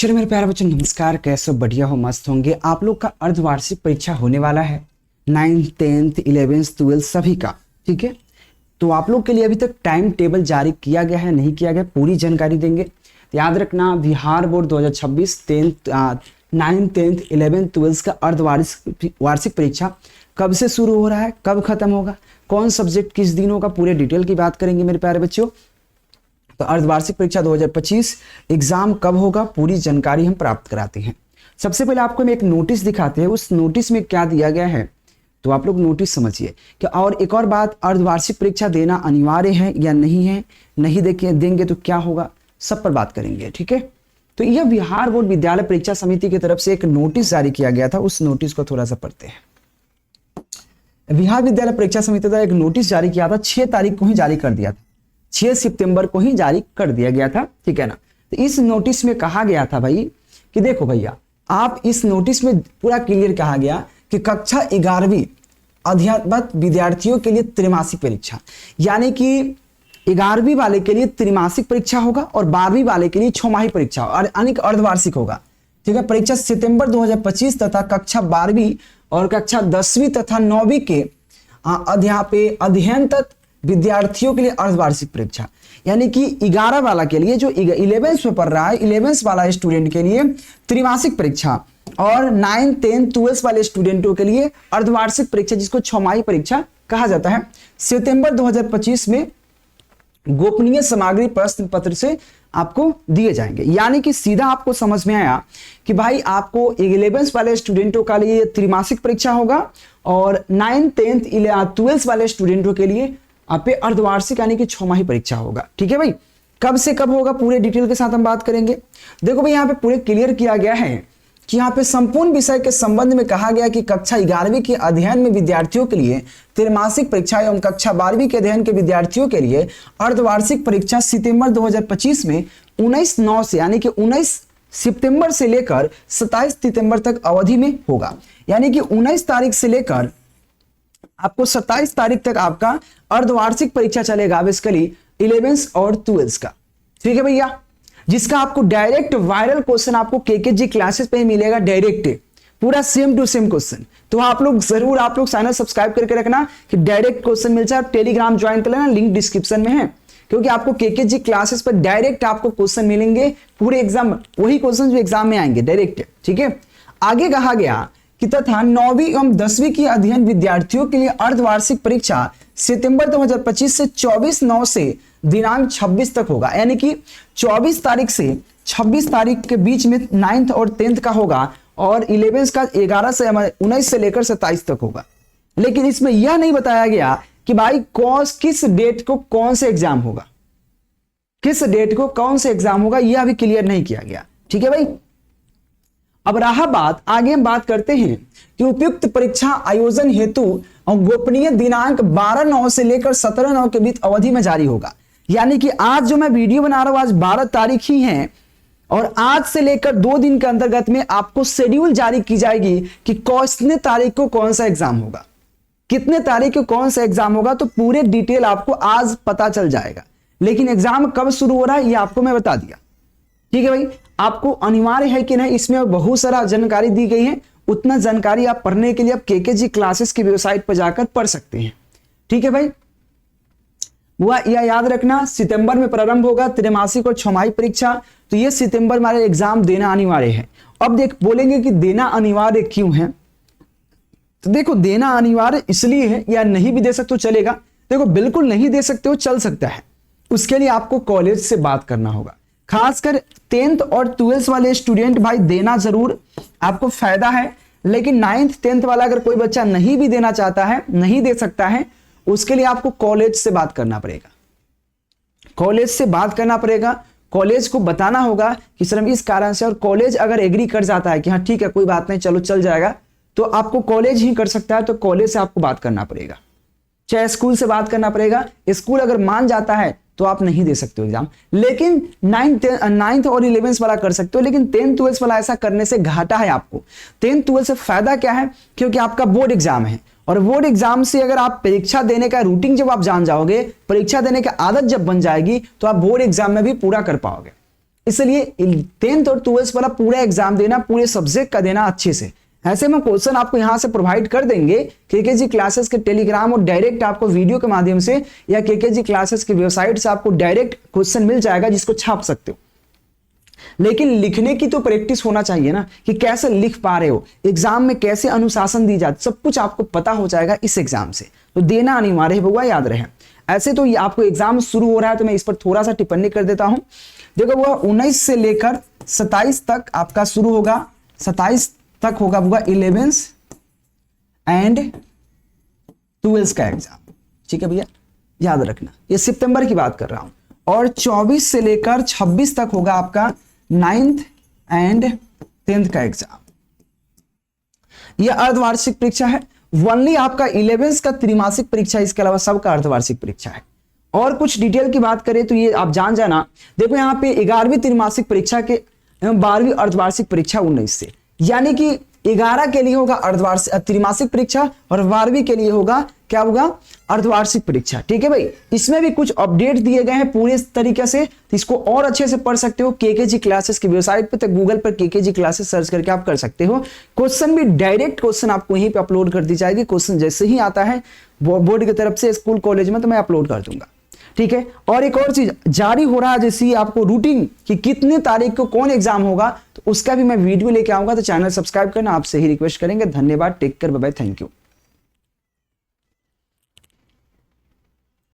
चलो मेरे प्यारे बच्चों नमस्कार, कैसे हो? बढ़िया हो, मस्त होंगे। आप लोग का अर्धवार्षिक परीक्षा होने वाला है 9th 10th 11th 12th सभी का, ठीक है। तो आप लोग के लिए अभी तक टाइम टेबल जारी किया गया है नहीं किया गया, पूरी जानकारी देंगे। तो याद रखना, Bihar board 2026 9th 10th 11th 12th का अर्धवार्षिक परीक्षा कब से शुरू हो रहा है, कब खत्म होगा, कौन सब्जेक्ट किस दिन होगा, पूरे डिटेल की बात करेंगे मेरे प्यारे बच्चों। तो अर्धवार्षिक परीक्षा 2025 एग्जाम कब होगा, पूरी जानकारी हम प्राप्त कराते हैं। सबसे पहले आपको हम एक नोटिस दिखाते हैं, उस नोटिस में क्या दिया गया है तो आप लोग नोटिस समझिए कि। और एक और बात, अर्धवार्षिक परीक्षा देना अनिवार्य है या नहीं है, नहीं देंगे तो क्या होगा, सब पर बात करेंगे, ठीक है। तो यह बिहार बोर्ड विद्यालय परीक्षा समिति की तरफ से एक नोटिस जारी किया गया था, उस नोटिस को थोड़ा सा पढ़ते हैं। बिहार विद्यालय परीक्षा समिति द्वारा एक नोटिस जारी किया था, 6 तारीख को ही जारी कर दिया था, 6 सितंबर को ही जारी कर दिया गया था, ठीक है ना। तो इस नोटिस में कहा गया था भाई कि देखो भैया, आप इस नोटिस में पूरा क्लियर कहा गया कि कक्षा 11वीं अध्यापक विद्यार्थियों के लिए त्रैमासिक परीक्षा, यानी कि 11वीं वाले के लिए त्रैमासिक परीक्षा होगा और 12वीं वाले के लिए छमाही परीक्षा और यानी अर्धवार्षिक होगा, ठीक है। परीक्षा सितंबर 2025 तथा कक्षा 12वीं और कक्षा 10वीं तथा 9वीं के अध्ययन तक विद्यार्थियों के लिए अर्धवार्षिक परीक्षा, यानी कि 11 वाला के लिए जो 11th में पढ़ रहा है, 11th वाला स्टूडेंट के लिए त्रैमासिक परीक्षा और 9th 10th 12th वाले स्टूडेंटों के लिए अर्धवार्षिक परीक्षा, जिसको छमाही परीक्षा कहा जाता है, सितंबर 2025 में गोपनीय सामग्री प्रश्न पत्र से आपको दिए जाएंगे। यानी कि सीधा आपको समझ में आया कि भाई आपको 11th वाले स्टूडेंटों के लिए त्रैमासिक परीक्षा होगा और 9th 10th 12th वाले स्टूडेंटों के लिए आप पे अर्धवार्षिक यानी कि छमाही परीक्षा होगा, ठीक है भाई। कब से कब होगा, पूरे डिटेल के साथ हम बात करेंगे। देखो भाई, यहाँ पे पूरे क्लियर किया गया है कि यहाँ पे संपूर्ण विषय के संबंध में कहा गया कि कक्षा 11वीं के अध्ययन में विद्यार्थियों के लिए त्रैमासिक परीक्षा एवं कक्षा 12वीं के अध्ययन के विद्यार्थियों के लिए अर्धवार्षिक परीक्षा सितंबर 2025 में 19/9 से यानी कि 19 सितंबर से लेकर 27 सितंबर तक अवधि में होगा। यानी कि 19 तारीख से लेकर आपको 27 तारीख तक आपका अर्धवार्षिक परीक्षा चलेगा, बेसिकली 11th और 12th का, ठीक है भैया। जिसका आपको डायरेक्ट वायरल क्वेश्चन आपको केकेजी क्लासेस पे ही मिलेगा, डायरेक्ट पूरा सेम टू सेम क्वेश्चन। तो आप लोग जरूर चैनल सब्सक्राइब करके रखना कि डायरेक्ट क्वेश्चन मिल जाए। टेलीग्राम ज्वाइन कर लेना, लिंक डिस्क्रिप्शन में है, क्योंकि आपको केकेजी क्लासेस पर डायरेक्ट आपको क्वेश्चन मिलेंगे, पूरे एग्जाम वही क्वेश्चन जो एग्जाम में आएंगे डायरेक्ट, ठीक है। आगे कहा गया कि तथा 9वीं एवं 10वीं की अध्ययन विद्यार्थियों के लिए अर्धवार्षिक परीक्षा सितंबर 2025 से 24/9 से दिनांक 26 तक होगा। यानी कि 24 तारीख से 26 तारीख के बीच में 9th और 10th का होगा और 11th का 19 से लेकर 27 तक होगा। लेकिन इसमें यह नहीं बताया गया कि भाई किस डेट को कौन से एग्जाम होगा, किस डेट को कौन से एग्जाम होगा, यह अभी क्लियर नहीं किया गया, ठीक है भाई। अब रहा बात, आगे हम बात करते हैं कि उपयुक्त परीक्षा आयोजन हेतु गोपनीय दिनांक 12/9 से लेकर 17/9 के बीच अवधि में जारी होगा। यानी कि आज जो मैं वीडियो बना रहा हूं, आज 12 तारीख ही है और आज से लेकर 2 दिन के अंतर्गत में आपको शेड्यूल जारी की जाएगी कि कितने तारीख को कौन सा एग्जाम होगा, कितने तारीख को कौन सा एग्जाम होगा। तो पूरे डिटेल आपको आज पता चल जाएगा, लेकिन एग्जाम कब शुरू हो रहा है ये आपको मैं बता दिया, ठीक है भाई। आपको अनिवार्य है कि नहीं, इसमें बहुत सारा जानकारी दी गई है, उतना जानकारी आप पढ़ने के लिए आप केकेजी क्लासेस की वेबसाइट पर जाकर पढ़ सकते हैं, ठीक है भाई। वह यह याद रखना, सितंबर में प्रारंभ होगा त्रैमासिक और छमाही परीक्षा। तो ये सितंबर में एग्जाम देना अनिवार्य है। अब बोलेंगे कि देना अनिवार्य क्यों है, तो देखो देना अनिवार्य इसलिए है, या नहीं भी दे सकते हो चलेगा। देखो बिल्कुल नहीं दे सकते हो, चल सकता है, उसके लिए आपको कॉलेज से बात करना होगा। खासकर 10th और 12th वाले स्टूडेंट भाई देना जरूर, आपको फायदा है। लेकिन 9th 10th वाला अगर कोई बच्चा नहीं भी देना चाहता है, नहीं दे सकता है, उसके लिए आपको कॉलेज से बात करना पड़ेगा, कॉलेज से बात करना पड़ेगा। कॉलेज को बताना होगा कि सर हम इस कारण से, और कॉलेज अगर एग्री कर जाता है कि हाँ ठीक है कोई बात नहीं चलो चल जाएगा, तो आपको कॉलेज ही कर सकता है। तो कॉलेज से आपको बात करना पड़ेगा, चाहे स्कूल से बात करना पड़ेगा। स्कूल अगर मान जाता है तो आप नहीं दे सकते हो एग्जाम, लेकिन 9th और 11th वाला कर सकते हो। लेकिन 10th 12th वाला ऐसा करने से घाटा है आपको। 10th 12th से फायदा क्या है, क्योंकि आपका बोर्ड एग्जाम है, और बोर्ड एग्जाम से अगर आप परीक्षा देने का रूटीन जब आप जान जाओगे, परीक्षा देने की आदत जब बन जाएगी, तो आप बोर्ड एग्जाम में भी पूरा कर पाओगे। इसलिए 10th और 12th वाला पूरा एग्जाम देना, पूरे सब्जेक्ट का देना अच्छे से। ऐसे में क्वेश्चन आपको यहां से प्रोवाइड कर देंगे केकेजी क्लासेस के टेलीग्राम, और डायरेक्ट आपको वीडियो के माध्यम से या केकेजी क्लासेस की वेबसाइट से आपको डायरेक्ट क्वेश्चन मिल जाएगा जिसको छाप सकते हो। लेकिन लिखने की तो प्रैक्टिस होना चाहिए ना, कि कैसे लिख पा रहे हो, एग्जाम में कैसे अनुशासन दी जाती, सब कुछ आपको पता हो जाएगा इस एग्जाम से। तो देना अनिवार्य है बउआ, याद रहे। ऐसे तो ये आपको एग्जाम शुरू हो रहा है तो मैं इस पर थोड़ा सा टिप्पणी कर देता हूं। देखो बउआ 19 से लेकर 27 तक आपका शुरू होगा, 27 तक होगा बउआ 11th एंड 12th का एग्जाम। ठीक है भैया, याद रखना, ये सितंबर की बात कर रहा हूं। और 24 से लेकर 26 तक होगा आपका 9th एंड 10th का एग्जाम। यह अर्धवार्षिक परीक्षा है। वनली आपका 11th का त्रैमासिक परीक्षा, इसके अलावा सबका अर्धवार्षिक परीक्षा है। और कुछ डिटेल की बात करें तो ये आप जान जाना, देखो यहाँ पे 11वीं त्रैमासिक परीक्षा के एवं 12वीं अर्धवार्षिक परीक्षा 19 से, यानी कि 11 के लिए होगा अर्धवार्षिक त्रैमासिक परीक्षा और 12वीं के लिए होगा क्या होगा, अर्धवार्षिक परीक्षा। ठीक है भाई, इसमें भी कुछ अपडेट दिए गए हैं पूरे तरीके से, तो इसको और अच्छे से पढ़ सकते हो केकेजी क्लासेस की वेबसाइट पे, तो गूगल पर केकेजी क्लासेस सर्च करके आप कर सकते हो। क्वेश्चन भी डायरेक्ट क्वेश्चन आपको यहीं पे अपलोड कर दी जाएगी, क्वेश्चन जैसे ही आता है बोर्ड की तरफ से स्कूल कॉलेज में तो मैं अपलोड कर दूंगा। ठीक है, और एक और चीज जारी हो रहा है, जैसी आपको रूटीन कि कितने तारीख को कौन एग्जाम होगा, तो उसका भी मैं वीडियो लेके आऊंगा, तो चैनल सब्सक्राइब करना आपसे ही रिक्वेस्ट करेंगे। धन्यवाद, take care, bye bye, thank you.